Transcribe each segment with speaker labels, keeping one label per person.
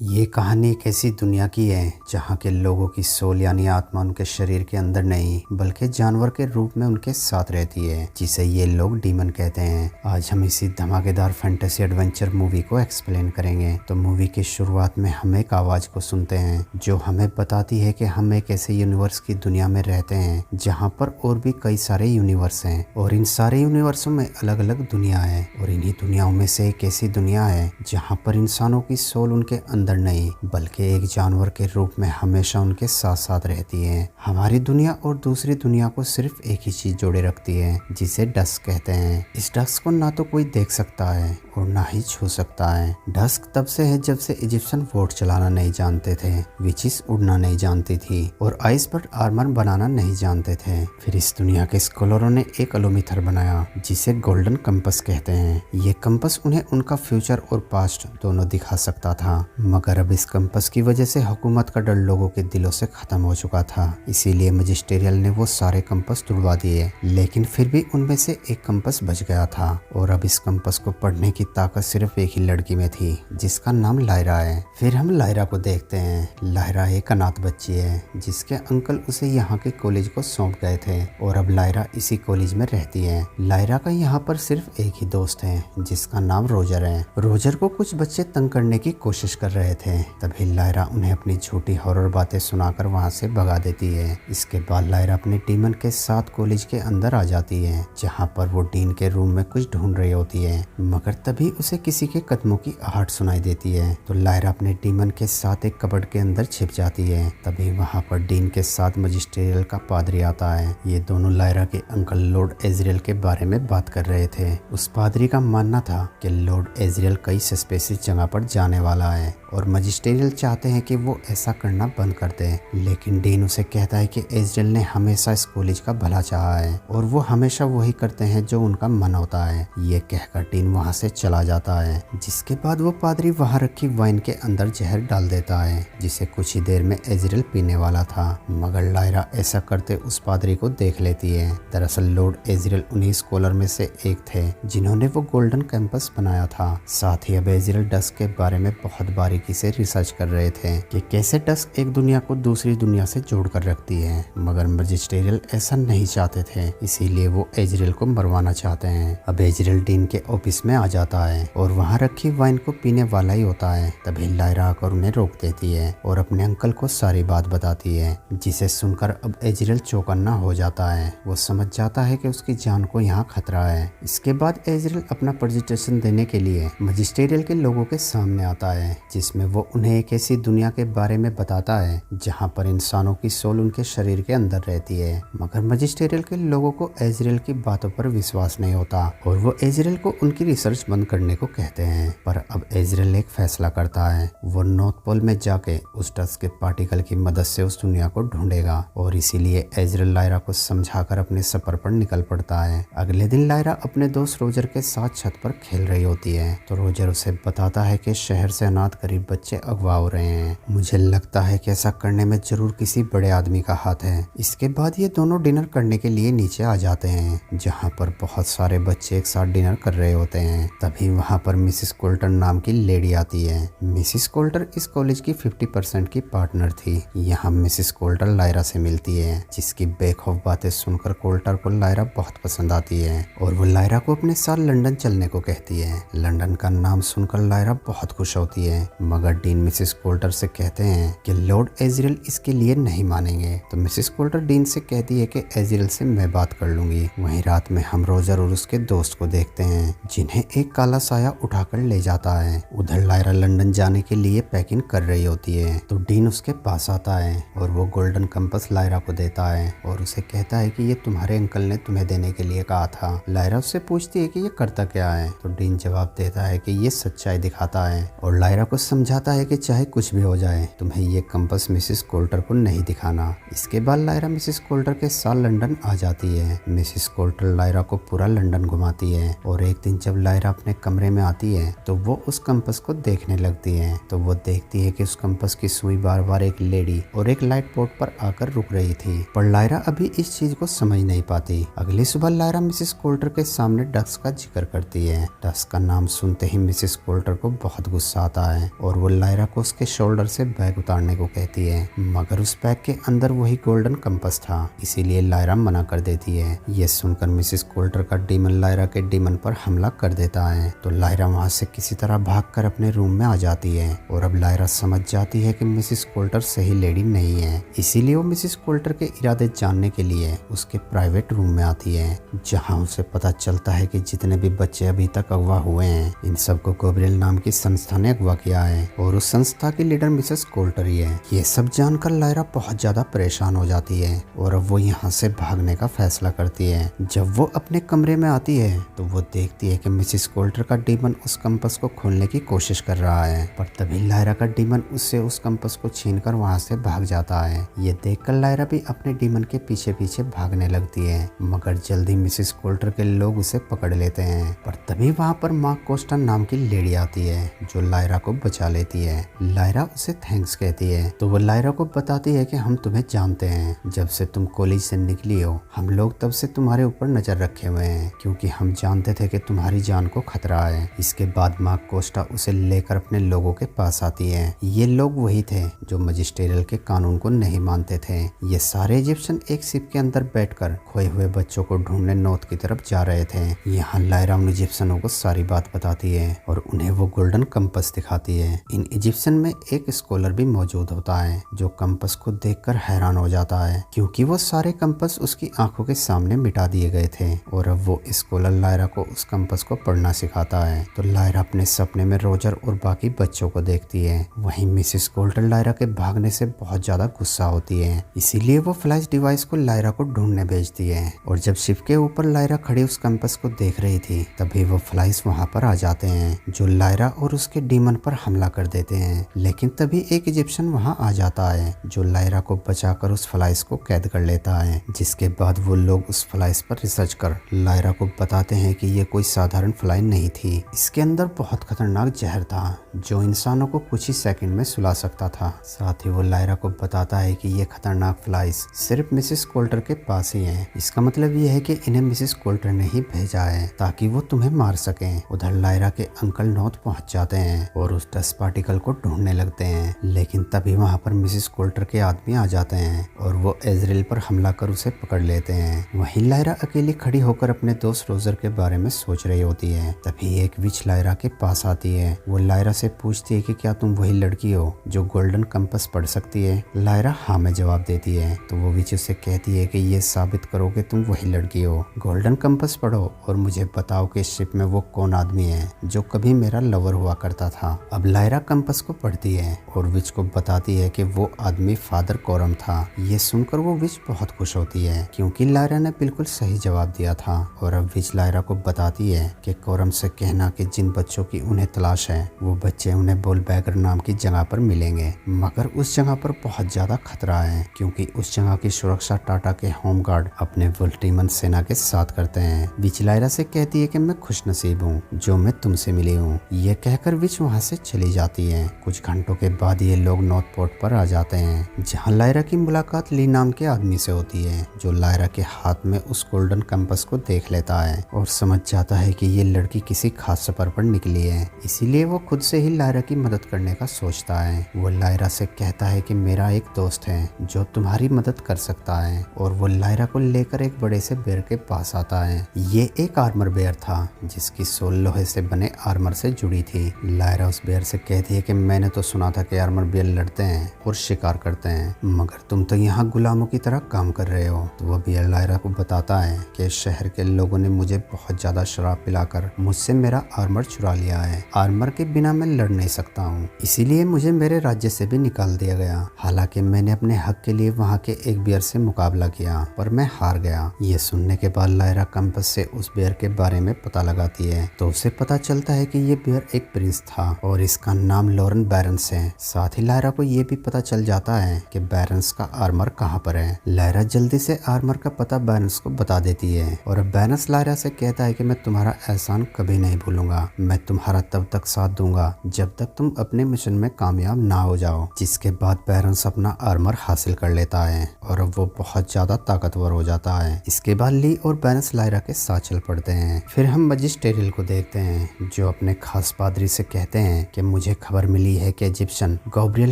Speaker 1: ये कहानी एक ऐसी दुनिया की है जहाँ के लोगों की सोल यानी आत्मा उनके शरीर के अंदर नहीं बल्कि जानवर के रूप में उनके साथ रहती है, जिसे ये लोग डीमन कहते हैं। आज हम इसी धमाकेदार फैंटेसी एडवेंचर मूवी को एक्सप्लेन करेंगे। तो मूवी की शुरुआत में हम एक आवाज़ को सुनते हैं जो हमें बताती है कि हम एक ऐसे यूनिवर्स की दुनिया में रहते हैं जहाँ पर और भी कई सारे यूनिवर्स हैं और इन सारे यूनिवर्सों में अलग अलग दुनिया है और इन्हीं दुनियाओं में से एक ऐसी दुनिया है जहाँ पर इंसानों की सोल उनके अंदर नहीं बल्कि एक जानवर के रूप में हमेशा उनके साथ साथ रहती है। हमारी दुनिया और दूसरी दुनिया को सिर्फ एक ही चीज जोड़े रखती है जिसे डस्क कहते हैं। इस डस्क को ना तो कोई देख सकता है और ना ही छू सकता है। डस्क तब से है जब से इजिप्शियन वोट चलाना नहीं जानते थे, विचिस उड़ना नहीं जानती थी और आइस पर आर्मर बनाना नहीं जानते थे। फिर इस दुनिया के स्कॉलरों ने एक अलोमीथर बनाया जिसे गोल्डन कंपस कहते हैं। ये कंपस उन्हें उनका फ्यूचर और पास्ट दोनों दिखा सकता था, मगर अब इस कंपस की वजह से हुकूमत का डर लोगों के दिलों से खत्म हो चुका था। इसीलिए मजिस्टेरियल ने वो सारे कंपस तुड़वा दिए, लेकिन फिर भी उनमें से एक कंपस बच गया था और अब इस कंपस को पढ़ने की ताकत सिर्फ एक ही लड़की में थी जिसका नाम लायरा है। फिर हम लायरा को देखते हैं। लायरा एक अनाथ बच्ची है जिसके अंकल उसे यहाँ के कॉलेज को सौंप गए थे और अब लायरा इसी कॉलेज में रहती है। लायरा का यहाँ पर सिर्फ एक ही दोस्त है जिसका नाम रोजर है। रोजर को कुछ बच्चे तंग करने की कोशिश कर रहे थे, तभी लायरा उन्हें अपनी झूठी हॉरर बातें सुनाकर वहां से भगा देती है। इसके बाद लायरा अपने डीमन के साथ कॉलेज के अंदर आ जाती है जहां पर वो डीन के रूम में कुछ ढूंढ रही होती है, मगर तभी उसे किसी के कदमों की आहट सुनाई देती है। तो लायरा अपने डीमन के साथ एक कबर्ड के अंदर छिप जाती है। तभी वहां पर डीन के साथ मजिस्टेरियल का पादरी आता है। ये दोनों लायरा के अंकल लॉर्ड एजरियल के बारे में बात कर रहे थे। उस पादरी का मानना था कि लॉर्ड एजरियल कई सस्पेशियस जगह पर जाने वाला है और मजिस्टेरियल चाहते हैं कि वो ऐसा करना बंद कर दे, लेकिन डीन उसे कहता है कि एजरियल ने हमेशा इस कॉलेज का भला चाहा है और वो हमेशा वही करते हैं जो उनका मन होता है। ये कहकर डीन वहां से चला जाता है, जिसके बाद वो पादरी वहां रखी वाइन के अंदर जहर डाल देता है जिसे कुछ ही देर में एजरियल पीने वाला था, मगर लायरा ऐसा करते उस पादरी को देख लेती है। दरअसल लॉर्ड एजरियल उन्हीं स्कॉलर में से एक थे जिन्होंने वो गोल्डन कैंपस बनाया था। साथ ही अब एजरियल डस्क के बारे में बहुत बारीकी से रिसर्च कर रहे थे कि कैसे डस्क एक दुनिया को दूसरी दुनिया से जोड़कर रखती है, मगर मजिस्टेरियल ऐसा नहीं चाहते थे, इसीलिए वो एजरियल को मरवाना चाहते हैं। अब एजरियल डीन के ऑफिस में आ जाता है और वहाँ रखी वाइन को पीने वाला ही होता है। तभी लायरा आकर उन्हें रोक देती है और अपने अंकल को सारी बात बताती है, जिसे सुनकर अब एजरियल चौकन्ना हो जाता है। वो समझ जाता है कि उसकी जान को यहाँ खतरा है। इसके बाद एजरियल अपना प्रेजेंटेशन देने के लिए मजिस्टेरियल के लोगों के सामने आता है, जिसमें वो उन्हें एक ऐसी दुनिया के बारे में बताता है जहां पर इंसानों की सोल उनके शरीर के अंदर रहती है। मगर मजिस्टेरियल के लोगों को एजरियल की बातों पर विश्वास नहीं होता और वो एजरियल को उनकी रिसर्च बंद करने को कहते हैं। पर अब एजरियल एक फैसला करता है, वो नॉर्थ पोल में जाके उस डस्क के पार्टिकल की मदद से उस दुनिया को ढूंढेगा और इसीलिए एजरियल लायरा को समझाकर अपने सफर पर निकल पड़ता है। अगले दिन लायरा अपने दोस्त रोजर के साथ छत पर खेल रही होती है तो रोजर उसे बताता है कि शहर से अनाथ गरीब बच्चे अगवा हो रहे हैं। मुझे लगता है कि ऐसा करने में जरूर किसी बड़े आदमी का हाथ है। इसके बाद ये दोनों डिनर करने के लिए नीचे आ जाते हैं जहाँ पर बहुत सारे बच्चे एक साथ डिनर कर रहे होते हैं। तभी वहाँ पर मिसिस कोल्टर नाम की लेडी आती है। मिसिस कोल्टर इस कॉलेज की 50% की पार्टनर थी। यहाँ मिसिस कोल्टर लायरा से मिलती है, जिसकी बेखौफ बातें सुनकर कोल्टर को लायरा बहुत पसंद आती है और वो लायरा को अपने साथ लंदन चलने को कहती है। लंदन का नाम सुनकर लायरा बहुत खुश होती है, मगर डीन मिसिस कोल्टर से कहते हैं कि लॉर्ड एजरियल इसके लिए नहीं मानेंगे। तो मिसिस कोल्टर डीन से कहती है कि एजरियल से मैं बात कर लूंगी। वहीं रात में हम रोजर और उसके दोस्त को देखते हैं जिन्हें एक काला साया उठाकर ले जाता है। उधर लायरा लंदन जाने के लिए पैकिंग कर रही होती है तो डीन उसके पास आता है और वो गोल्डन कंपस लायरा को देता है और उसे कहता है कि ये तुम्हारे अंकल ने तुम्हें देने के लिए कहा था। लायरा उससे पूछती है कि ये करता क्या है, तो डीन जवाब देता है कि ये सच्चाई दिखाता है और लायरा को समझाता है कि चाहे कुछ भी हो जाए तुम्हें ये कंपस मिसिस कोल्टर को नहीं दिखाना। इसके बाद लायरा मिसिस कोल्टर के साथ लंदन आ जाती है। मिसिस कोल्टर लायरा को पूरा लंदन घुमाती है और एक दिन जब लायरा अपने अपने कमरे में आती है तो वो उस कंपास को देखने लगती है। तो वो देखती है कि उस कंपास की सुई बार बार एक लेडी और एक लाइट पोर्ट पर आकर रुक रही थी, पर लायरा अभी इस चीज को समझ नहीं पाती। अगली सुबह लायरा मिसेस कोल्टर के सामने डक्स का जिक्र करती है। डक्स का नाम सुनते ही मिसेस कोल्टर को बहुत गुस्सा आता है और वो लायरा को उसके शोल्डर से बैग उतारने को कहती है, मगर उस बैग के अंदर वही गोल्डन कंपास था, इसीलिए लायरा मना कर देती है। ये सुनकर मिसेस कोल्टर का डीमन लायरा के डीमन पर हमला कर देता है। तो लायरा वहाँ से किसी तरह भागकर अपने रूम में आ जाती है और अब लायरा समझ जाती है कि मिसेस कोल्टर सही लेडी नहीं है, इसीलिए वो मिसेस कोल्टर के इरादे जानने के लिए उसके प्राइवेट रूम में आती है, जहाँ उसे पता चलता है कि जितने भी बच्चे अभी तक अगवा हुए हैं इन सबको गैब्रियल नाम की संस्था ने अगवा किया है और उस संस्था की लीडर मिसेस कोल्टर ही है। ये सब जानकर लायरा बहुत ज्यादा परेशान हो जाती है और अब वो यहाँ से भागने का फैसला करती है। जब वो अपने कमरे में आती है तो वो देखती है कि मिसेस कोल्टर का डीमन उस कंपास को खोलने की कोशिश कर रहा है, पर तभी लायरा का डीमन उससे उस कंपास को छीनकर वहाँ से भाग जाता है। ये देखकर लायरा भी अपने डीमन के पीछे पीछे भागने लगती है, मगर जल्दी मिसेस कोल्टर के लोग उसे पकड़ लेते हैं। पर तभी वहाँ पर माँ कोस्टा नाम की लेडी आती है जो लायरा को बचा लेती है। लायरा उसे थैंक्स कहती है तो वो लायरा को बताती है कि हम तुम्हें जानते हैं, जब से तुम कॉलेज से निकली हो हम लोग तब से तुम्हारे ऊपर नजर रखे हुए हैं, क्योंकि हम जानते थे कि तुम्हारी जान को खतरा है। इसके बाद माँ कोस्टा उसे लेकर अपने लोगों के पास आती है। ये लोग वही थे जो मजिस्टेरियल के कानून को नहीं मानते थे। ये सारे इजिप्शियन एक शिप के अंदर बैठकर खोए हुए बच्चों को ढूंढने नॉर्थ की तरफ जा रहे थे। यहाँ लायरा उन इजिप्शियनों को सारी बात बताती है और उन्हें वो गोल्डन कंपास दिखाती है। इन इजिप्शियन में एक स्कॉलर भी मौजूद होता है जो कंपास को देखकर हैरान हो जाता है, क्योंकि वो सारे कंपास उसकी आंखों के सामने मिटा दिए गए थे और अब वो स्कॉलर लायरा को उस कंपास को पढ़ना सिखाता है। तो लायरा अपने सपने में रोजर और बाकी बच्चों को देखती है। वहीं मिसेस कोल्टर लायरा के भागने से बहुत ज्यादा गुस्सा होती है, इसीलिए वो फ्लैश डिवाइस को लायरा को ढूंढने भेजती है। और जब शिप के ऊपर लायरा खड़ी उस कंपास को देख रही थी तभी वो फ्लाइस वहाँ पर आ जाते हैं जो लायरा और उसके डीमन पर हमला कर देते हैं। लेकिन तभी एक इजिप्शियन वहाँ आ जाता है जो लायरा को बचाकर उस फ्लाइस को कैद कर लेता है, जिसके बाद वो लोग उस फ्लाइस पर रिसर्च कर लायरा को बताते हैं कि ये कोई साधारण फ्लाई नहीं थी, इसके अंदर बहुत खतरनाक जहर था जो इंसानों को कुछ ही सेकंड में सुला सकता था। साथ ही वो लायरा को बताता है कि ये खतरनाक फ्लाइज सिर्फ मिसेस कोल्टर के पास ही हैं। इसका मतलब ये है कि इन्हें मिसेस कोल्टर ने ही भेजा है ताकि वो तुम्हें मार सकें। उधर लायरा के अंकल नॉर्थ पहुंच जाते हैं और उस डस्ट पार्टिकल को ढूंढने लगते हैं, लेकिन तभी वहां पर मिसेस कोल्टर के आदमी आ जाते हैं और वो एजरेल पर हमला कर उसे पकड़ लेते हैं। वहीं लायरा अकेली खड़ी होकर अपने दोस्त रोजर के बारे में सोच रही होती है। तभी एक विच लायरा के पास आती है। वो लायरा से पूछती है कि क्या तुम वही लड़की हो जो गोल्डन कंपास पढ़ सकती है। लायरा हाँ में जवाब देती है। तो वो विच उसे कहती है कि ये साबित करो कि तुम वही लड़की हो, गोल्डन कंपास पढ़ो और मुझे बताओ कि शिप में वो कौन आदमी है जो कभी मेरा लवर हुआ करता था। अब लायरा कंपास को पढ़ती है और विच को बताती है कि वो आदमी फादर कोरम था। ये सुनकर वो विच बहुत खुश होती है क्योंकि लायरा ने बिल्कुल सही जवाब दिया था। और अब विच लायरा को बताती है कि कोरम से कहना कि जिन बच्चों की उन्हें तलाश है वो बच्चे उन्हें बोलबैगर नाम की जगह पर मिलेंगे, मगर उस जगह पर बहुत ज्यादा खतरा है क्योंकि उस जगह की सुरक्षा टाटा के होम गार्ड अपने वोल्टीमन सेना के साथ करते हैं। विच लायरा से कहती है कि मैं खुश नसीब हूँ जो मैं तुमसे मिली हूँ। ये कहकर विच वहाँ से चली जाती है। कुछ घंटों के बाद ये लोग नॉर्थ पोर्ट पर आ जाते हैं जहाँ लायरा की मुलाकात ली नाम के आदमी से होती है जो लायरा के हाथ में उस गोल्डन कंपास को देख लेता है और समझ जाता है कि ये लड़की किसी खास सफर पर निकली है, इसीलिए वो खुद से ही लायरा की मदद करने का सोचता है। वो लायरा से कहता है कि मेरा एक दोस्त है जो तुम्हारी मदद कर सकता है और वो लायरा को लेकर एक बड़े से बेर के पास आता है। ये एक आर्मर बेयर था जिसकी सोल लोहे से बने आर्मर से जुड़ी थी। लायरा उस बेयर से कहती है कि मैंने तो सुना था कि आर्मर बेयर लड़ते हैं और शिकार करते हैं, मगर तुम तो यहाँ गुलामों की तरह काम कर रहे हो। तो वह बेयर लायरा को बताता है कि शहर के लोगों ने मुझे बहुत ज्यादा शराब पिलाकर मुझसे मेरा आर्मर चुरा लिया है। आर्मर के बिना मैं लड़ नहीं सकता हूँ, इसीलिए मुझे मेरे राज्य से भी निकाल दिया गया। हालांकि मैंने अपने हक के लिए वहाँ के एक बेयर से मुकाबला किया पर मैं हार गया। ये सुनने के बाद लायरा कंपास से उस बेयर के बारे में पता लगाती है तो उसे पता चलता है कि ये बेयर एक प्रिंस था और इसका नाम लॉरेन बैरन्स है। साथ ही लायरा को ये भी पता चल जाता है कि बैरन्स का आर्मर कहाँ पर है। लायरा जल्दी से आर्मर का पता बैरन्स को बता देती है और बैरन्स लायरा से कहता है कि मैं तुम्हारा एहसान कभी नहीं भूलूंगा। मैं तुम्हारा तब तक साथ दूंगा जब तक तुम अपने मिशन में कामयाब ना हो जाओ। जिसके बाद बैरन्स अपना आर्मर हासिल कर लेता है और अब वो बहुत ज्यादा ताकतवर हो जाता है। इसके बाद ली और बैरन्स लायरा के साथ चल पड़ते हैं। फिर हम मजिस्टेरियल को देखते हैं जो अपने खास पादरी से कहते हैं कि मुझे खबर मिली है कि इजिप्शियन गब्रियल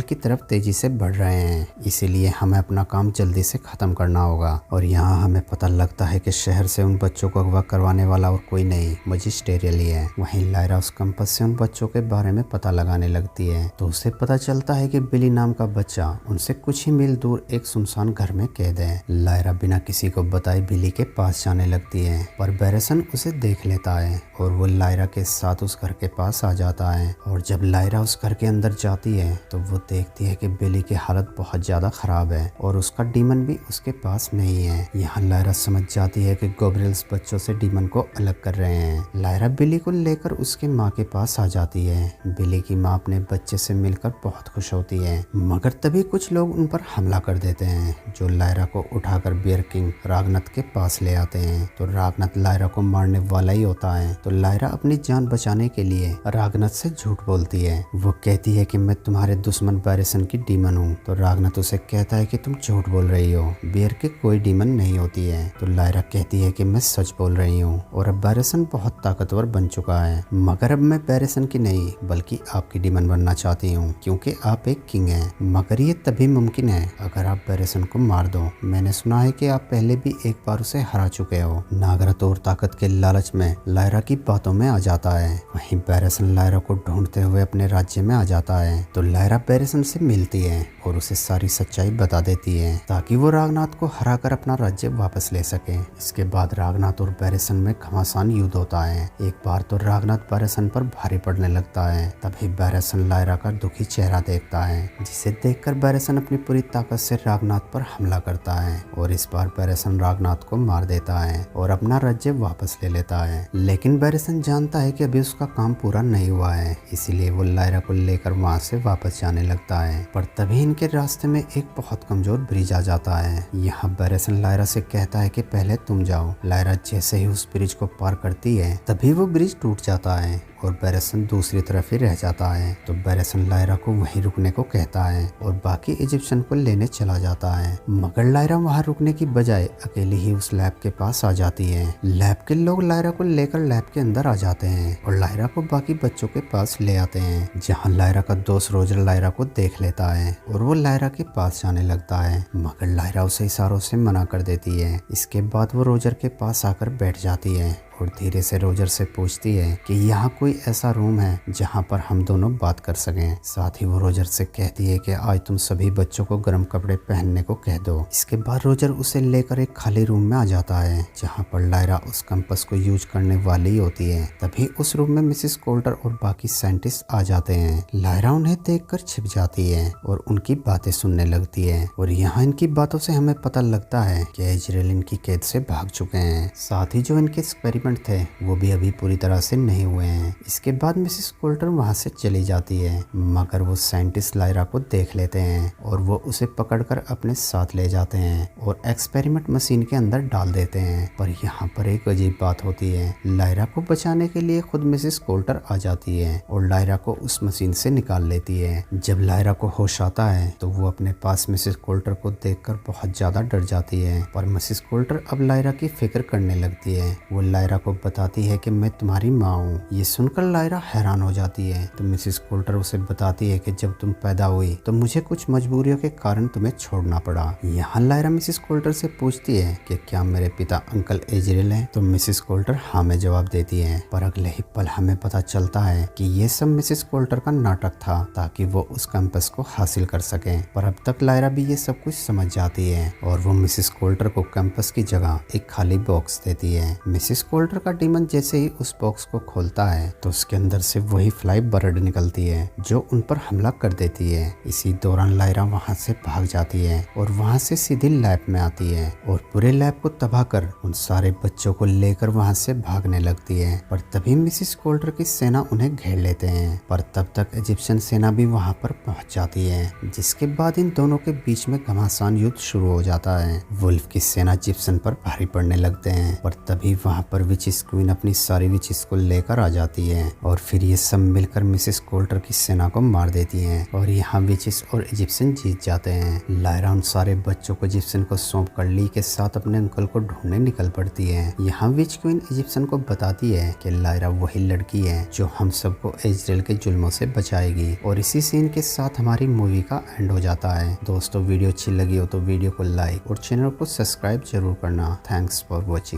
Speaker 1: की तरफ तेजी से बढ़ रहे हैं, इसीलिए हमें अपना काम जल्दी से खत्म करना होगा। और यहाँ हमें पता लगता है कि शहर से उन बच्चों को अगवा करवाने वाला और कोई नहीं मजिस्टेरियल ही है। वहीं लायरा उस कंपस से उन बच्चों के बारे में पता लगाने लगती है तो उसे पता चलता है कि बिली नाम का बच्चा उनसे कुछ ही मील दूर एक सुनसान घर में कैद है। लायरा बिना किसी को बताए बिली के पास जाने लगती है पर बैरसन उसे देख लेता है और वो लायरा के साथ उस घर के पास आ जाता है। और जब लायरा उस घर के अंदर जाती है तो वो देखती है कि बिली की हालत बहुत ज्यादा खराब है और उसका डीमन भी उसके पास नहीं है। यहाँ लायरा समझ जाती है कि गब्रियल्स बच्चों से डीमन को अलग कर रहे हैं। लायरा बिली को लेकर उसके माँ के पास आ जाती है। बिली की माँ अपने बच्चे से मिलकर बहुत खुश होती है मगर तभी कुछ लोग उन पर हमला कर देते हैं जो लायरा को उठाकर बियर किंग रागनथ के पास ले आते हैं। तो रागनथ लायरा को मारने वाला ही होता है तो लायरा अपनी जान बचाने के लिए रागनथ से झूठ बोलती है। वो कहती है कि मैं तुम्हारे दुश्मन बैरसन की डीमन हूँ। तो रागनथ उसे कहता है कि तुम झूठ बोल रही हो, बियर की कोई डीमन नहीं होती है। तो लायरा कहती है कि मैं सच बोल रही हूँ और अब बैरसन बहुत ताकतवर बन चुका है मगर अब मैं बैरसन की नहीं बल्कि आपकी डीमन बनना चाहती हूँ क्योंकि आप एक किंग हैं। मगर ये तभी मुमकिन है अगर आप बैरसन को मार दो। मैंने सुना है कि आप पहले भी एक बार उसे हरा चुके हो। नागराथ और ताकत के लालच में लायरा की बातों में आ जाता है। वहीं बैरसन लायरा को ढूंढते हुए अपने राज्य में आ जाता है तो लायरा बैरसन से मिलती है और उसे सारी सच्चाई बता देती है ताकि वो रागनाथ को हराकर अपना राज्य वापस ले सके। इसके बाद रागनाथ और बैरसन में घमासान युद्ध होता है। एक बार तो रागनाथ बैरसन पर भारी पड़ने लगता है। तभी बैरसन लायरा का दुखी चेहरा देखता है जिसे देखकर बैरसन अपनी पूरी ताकत से रागनाथ पर हमला करता है और इस बार बैरसन रागनाथ को मार देता है और अपना राज्य वापस ले लेता है। लेकिन बैरसन जानता है कि अभी उसका काम पूरा नहीं हुआ है, इसीलिए वो लायरा को लेकर वहाँ से वापस जाने लगता है। पर तभी इनके रास्ते में एक बहुत कमजोर ब्रिज आ जाता है। यहाँ बैरसन लायरा से कहता है कि पहले तुम जाओ। लायरा जैसे ही उस ब्रिज को पार करती है तभी वो ब्रिज टूट जाता है और बैरसन दूसरी तरफ ही रह जाता है। तो बैरसन लायरा को वहीं रुकने को कहता है और बाकी इजिप्शियन को लेने चला जाता है मगर लायरा वहां रुकने की बजाय अकेली ही उस लैब के पास आ जाती है। लैब के लोग लायरा को लेकर लैब के अंदर आ जाते हैं और लायरा को बाकी बच्चों के पास ले आते हैं जहाँ लायरा का दोस्त रोजर लायरा को देख लेता है और वो लायरा के पास जाने लगता है मगर लायरा उसे इशारों से मना कर देती है। इसके बाद वो रोजर के पास आकर बैठ जाती है और धीरे से रोजर से पूछती है कि यहाँ कोई ऐसा रूम है जहाँ पर हम दोनों बात कर सकें। साथ ही वो रोजर से कहती है कि आज तुम सभी बच्चों को गर्म कपड़े पहनने को कह दो। इसके बाद रोजर उसे लेकर एक खाली रूम में आ जाता है जहाँ पर लायरा उस कंपस को यूज करने वाली होती है। तभी उस रूम में मिसेस कोल्टर और बाकी साइंटिस्ट आ जाते हैं। लायरा उन्हें देखकर छिप जाती है और उनकी बातें सुनने लगती है और यहाँ इनकी बातों से हमें पता लगता है कि इजराइल इनकी कैद से भाग चुके हैं। साथ ही जो इनके एक्सपेरिमेंट थे वो भी अभी पूरी तरह से नहीं हुए हैं। इसके बाद मिसेस कोल्टर वहां से चली जाती है मगर वो साइंटिस्ट लायरा को देख लेते हैं और वो उसे पकड़कर अपने साथ ले जाते हैं और एक्सपेरिमेंट मशीन के अंदर डाल देते हैं। पर यहाँ पर एक अजीब बात होती है। लायरा को बचाने के लिए खुद मिसेस कोल्टर आ जाती है और लायरा को उस मशीन से निकाल लेती है। जब लायरा को होश आता है तो वो अपने पास मिसेस कोल्टर को देखकर बहुत ज्यादा डर जाती है। पर मिसेस कोल्टर अब लायरा की फिक्र करने लगती है। वो लायरा को बताती है कि मैं तुम्हारी माँ हूँ। ये सुनकर लायरा हैरान हो जाती है। तो मिसेस कोल्टर उसे बताती है कि जब तुम पैदा हुई तो मुझे कुछ मजबूरियों के कारण तुम्हें छोड़ना पड़ा। यहाँ लायरा मिसेस कोल्टर से पूछती है कि क्या मेरे पिता अंकल इजराइल हैं? तो मिसेस कोल्टर हाँ में जवाब देती है। पर अगले ही पल हमें पता चलता है कि ये सब मिसेस कोल्टर का नाटक था ताकि वो उस कैंपस को हासिल कर सके। पर अब तक लायरा भी ये सब कुछ समझ जाती है और वो मिसेस कोल्टर को कैंपस की जगह एक खाली बॉक्स देती है। मिसेस कोल्टर का डीमन जैसे ही उस बॉक्स को खोलता है तो उसके अंदर से वही फ्लाई बर्ड निकलती है जो उन पर हमला कर देती है। इसी दौरान लायरा वहां से भाग जाती है और वहां से सीधी लैब में आती है और पूरे लैब को तबाह कर उन सारे बच्चों को लेकर वहां से भागने लगती है। पर तभी मिसेस कोल्टर की सेना उन्हें घेर लेते हैं। पर तब तक इजिप्शियन सेना भी वहां पर पहुंच जाती है जिसके बाद इन दोनों के बीच में घमासान युद्ध शुरू हो जाता है। वुल्फ की सेना इजिप्शियन पर भारी पड़ने लगते हैं। पर तभी वहां पर विचिस क्वीन अपनी सारी विचिस को लेकर आ जाती है और फिर ये सब मिलकर मिसेस कोल्टर की सेना को मार देती हैं और यहाँ विचिस और इजिप्शियन जीत जाते हैं। लायरा उन सारे बच्चों को इजिप्शियन को सौंप कर ली के साथ अपने अंकल को ढूंढने निकल पड़ती है। यहाँ विच क्वीन इजिप्शियन को बताती है कि लायरा वही लड़की है जो हम सबको इजराइल के जुल्मों से बचाएगी और इसी सीन के साथ हमारी मूवी का एंड हो जाता है। दोस्तों वीडियो अच्छी लगी हो तो वीडियो को लाइक और चैनल को सब्सक्राइब जरूर करना। Thanks for watching.